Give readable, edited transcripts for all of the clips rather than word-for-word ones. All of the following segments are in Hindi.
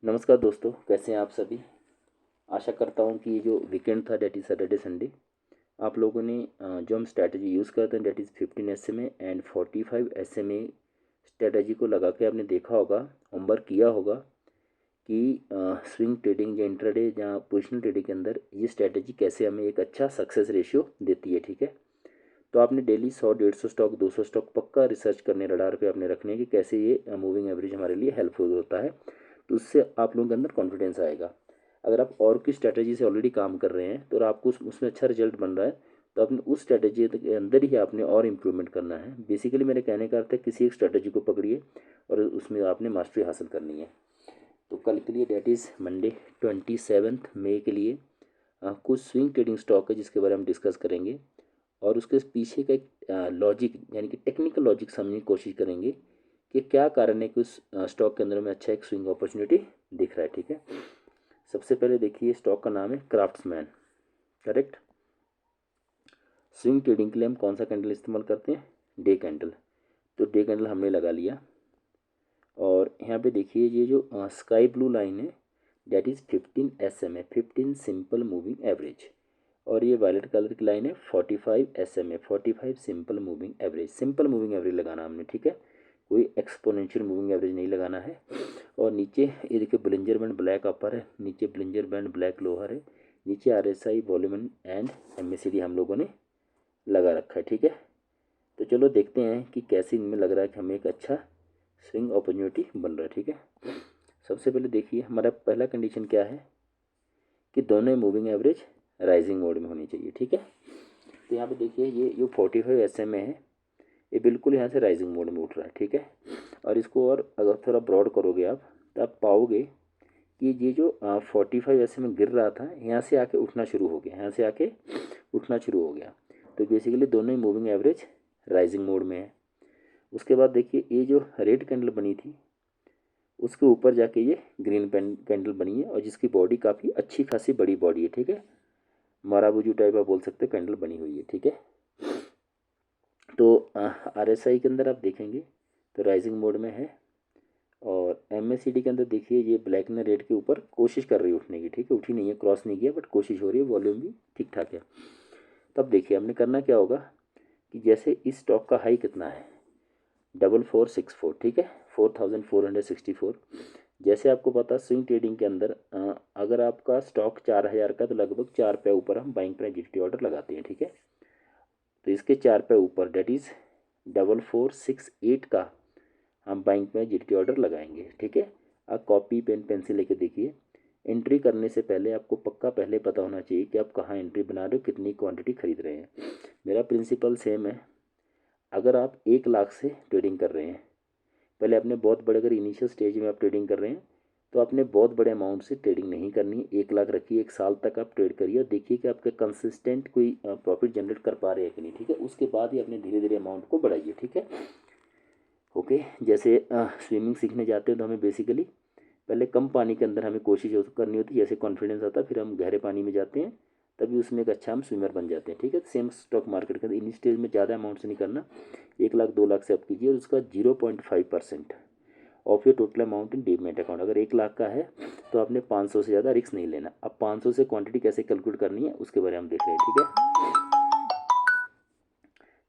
नमस्कार दोस्तों, कैसे हैं आप सभी। आशा करता हूं कि ये जो वीकेंड था डेट इज़ सैटरडे संडे, आप लोगों ने जो हम स्ट्रैटेजी यूज़ करते हैं that is 15 SMA and 45 SMA strategy को लगा के आपने देखा होगा, होमवर्क किया होगा कि स्विंग ट्रेडिंग या इंट्राडे या पोजिशनल ट्रेडिंग के अंदर ये स्ट्रैटेजी कैसे हमें एक अच्छा सक्सेस रेशियो देती है। ठीक है, तो आपने डेली 100-150 स्टॉक 200 स्टॉक पक्का रिसर्च करने, रडार पे आपने रखने कि कैसे ये मूविंग एवरेज हमारे लिए हेल्पफुल होता है। तो उससे आप लोगों के अंदर कॉन्फिडेंस आएगा। अगर आप और की स्ट्रैटेजी से ऑलरेडी काम कर रहे हैं तो आपको उसमें अच्छा रिजल्ट बन रहा है, तो आपने उस स्ट्रैटेजी के अंदर ही आपने और इम्प्रूवमेंट करना है। बेसिकली मेरे कहने का अर्थ है किसी एक स्ट्रैटेजी को पकड़िए और उसमें आपने मास्टरी हासिल करनी है। तो कल के लिए डेट इज़ मंडे 27 मई के लिए कुछ स्विंग ट्रेडिंग स्टॉक है जिसके बारे में हम डिस्कस करेंगे और उसके पीछे का एक लॉजिक यानी कि टेक्निकल लॉजिक समझने की कोशिश करेंगे कि क्या कारण है कि उस स्टॉक के अंदर में अच्छा एक स्विंग अपॉर्चुनिटी दिख रहा है। ठीक है, सबसे पहले देखिए स्टॉक का नाम है क्राफ्ट्समैन। करेक्ट। स्विंग ट्रेडिंग के लिए हम कौन सा कैंडल इस्तेमाल करते हैं? Day candle. तो डे कैंडल हमने लगा लिया और यहाँ पे देखिए ये जो स्काई ब्लू लाइन है that is 15 SMA, 15 simple moving average, और ये वायलेट कलर की लाइन है 45 SMA, 45 simple moving average. Simple moving average लगाना हमने, ठीक है, कोई एक्सपोनेंशियल मूविंग एवरेज नहीं लगाना है। और नीचे ये देखिए ब्लिंजर बैंड ब्लैक अपर है, नीचे ब्लिंजर बैंड ब्लैक लोअर है, नीचे RSI वॉल्यूम एंड MACD हम लोगों ने लगा रखा है। ठीक है, तो चलो देखते हैं कि कैसे इनमें लग रहा है कि हमें एक अच्छा स्विंग अपॉर्चुनिटी बन रहा है। ठीक है, सबसे पहले देखिए हमारा पहला कंडीशन क्या है कि दोनों मूविंग एवरेज राइजिंग मोड में होनी चाहिए। ठीक है, तो यहाँ पे देखिए ये जो 45 SMA है ये बिल्कुल यहाँ से राइजिंग मोड में उठ रहा है। ठीक है, और इसको और अगर थोड़ा ब्रॉड करोगे आप तो आप पाओगे कि ये जो 45 SMA गिर रहा था यहाँ से आके उठना शुरू हो गया, यहाँ से आके उठना शुरू हो गया। तो बेसिकली दोनों ही मूविंग एवरेज राइजिंग मोड में है। उसके बाद देखिए ये जो रेड कैंडल बनी थी उसके ऊपर जाके ये ग्रीन कैंडल बनी है और जिसकी बॉडी काफ़ी अच्छी खासी बड़ी बॉडी है। ठीक है, माराबूजू टाइप आप बोल सकते हो कैंडल बनी हुई है। ठीक है, तो RSI के अंदर आप देखेंगे तो राइजिंग मोड में है और MACD के अंदर देखिए ये ब्लैक ने रेड के ऊपर कोशिश कर रही है उठने की। ठीक है, उठी नहीं है, क्रॉस नहीं किया, बट कोशिश हो रही है, वॉल्यूम भी ठीक ठाक है। तब देखिए हमने करना क्या होगा कि जैसे इस स्टॉक का हाई कितना है 4464, ठीक है, 4464। जैसे आपको पता स्विंग ट्रेडिंग के अंदर अगर आपका स्टॉक 4000 का तो लगभग 4 पे ऊपर हम बाइंग प्राइस GT ऑर्डर लगाते हैं। ठीक है, तो इसके 4 पे ऊपर डेट इज़ 4468 का हम बाइंग में GT ऑर्डर लगाएंगे। ठीक है, आप कॉपी पेन पेंसिल लेके देखिए। एंट्री करने से पहले आपको पक्का पहले पता होना चाहिए कि आप कहाँ एंट्री बना रहे हो, कितनी क्वांटिटी खरीद रहे हैं। मेरा प्रिंसिपल सेम है। अगर आप 1 लाख से ट्रेडिंग कर रहे हैं, पहले अपने बहुत बड़े, अगर इनिशियल स्टेज में आप ट्रेडिंग कर रहे हैं तो आपने बहुत बड़े अमाउंट से ट्रेडिंग नहीं करनी है। 1 लाख रखिए, 1 साल तक आप ट्रेड करिए और देखिए कि आपके कंसिस्टेंट कोई प्रॉफिट जनरेट कर पा रहे हैं कि नहीं। ठीक है, उसके बाद ही अपने धीरे धीरे अमाउंट को बढ़ाइए। ठीक है, ओके। जैसे स्विमिंग सीखने जाते हैं तो हमें बेसिकली पहले कम पानी के अंदर हमें कोशिश करनी होती है, जैसे कॉन्फिडेंस आता है, फिर हम गहरे पानी में जाते हैं, तभी उसमें एक अच्छा हम स्विमर बन जाते हैं। ठीक है, सेम स्टॉक मार्केट के अंदर इन स्टेज में ज़्यादा अमाउंट से नहीं करना, 1 लाख 2 लाख से आप कीजिए और उसका 0.5% of your total amount in demat account. अगर 1 लाख का है तो आपने 500 से ज़्यादा रिस्क नहीं लेना। अब 500 से क्वांटिटी कैसे कैलकुलेट करनी है उसके बारे में हम देख रहे हैं। ठीक है,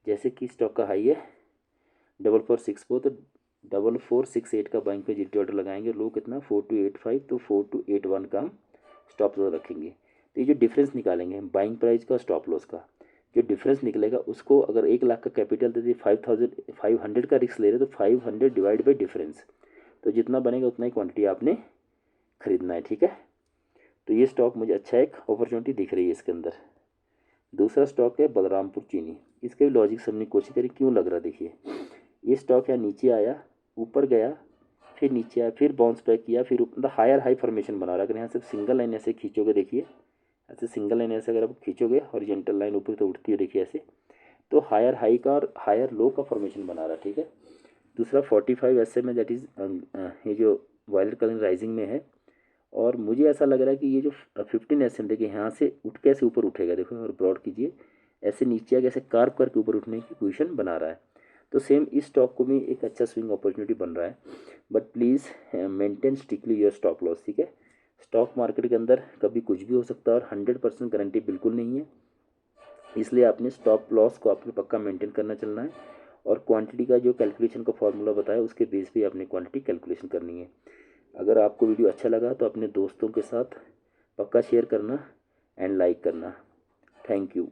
जैसे कि स्टॉक का हाई है 4464, तो 4468 का बैंक पे GT ऑर्डर लगाएंगे। लो कितना 4285, तो 4281 का हम स्टॉप लॉस रखेंगे। तो ये जो डिफरेंस निकालेंगे हम बाइंग प्राइस का स्टॉप लॉस का, जो डिफरेंस निकलेगा उसको, अगर 1 लाख का कैपिटल देते 500 का रिस्क ले रहे तो 500 डिवाइड बाई डिफरेंस, तो जितना बनेगा उतना ही क्वांटिटी आपने खरीदना है। ठीक है, तो ये स्टॉक मुझे अच्छा एक अपॉर्चुनिटी दिख रही है इसके अंदर। दूसरा स्टॉक है बलरामपुर चीनी। इसके भी लॉजिक समझने की कोशिश करें क्यों लग रहा है। देखिए ये स्टॉक यहाँ नीचे आया, ऊपर गया, फिर नीचे आया, फिर बाउंस बैक किया, फिर मतलब हायर हाई फॉर्मेशन बना रहा है। अगर यहाँ से सिंगल लाइन ऐसे खींचोगे, देखिए ऐसे सिंगल लाइन ऐसे अगर आप खींचोगे हॉरिजॉन्टल लाइन ऊपर तो उठती है, देखिए ऐसे, तो हायर हाई का और हायर लो का फॉर्मेशन बना रहा है। ठीक है, दूसरा 45 SMA दैट इज़ ये जो वायलेट कलर राइजिंग में है, और मुझे ऐसा लग रहा है कि ये जो 15 SMA देखिए यहाँ से उठ के ऐसे ऊपर उठेगा, देखो और ब्रॉड कीजिए, ऐसे नीचे आके ऐसे कार्व करके ऊपर उठने की पोजीशन बना रहा है। तो सेम इस स्टॉक को भी एक अच्छा स्विंग अपॉर्चुनिटी बन रहा है, but please maintain strictly your stop loss, ठीक है। स्टॉक मार्केट के अंदर कभी कुछ भी हो सकता है और 100% गारंटी बिल्कुल नहीं है, इसलिए आपने स्टॉप लॉस को आपने पक्का मेंटेन करना चलना है। और क्वांटिटी का जो कैलकुलेशन का फॉर्मूला बताया उसके बेस पे आपने क्वांटिटी कैलकुलेशन करनी है। अगर आपको वीडियो अच्छा लगा तो अपने दोस्तों के साथ पक्का शेयर करना एंड लाइक करना। Thank you.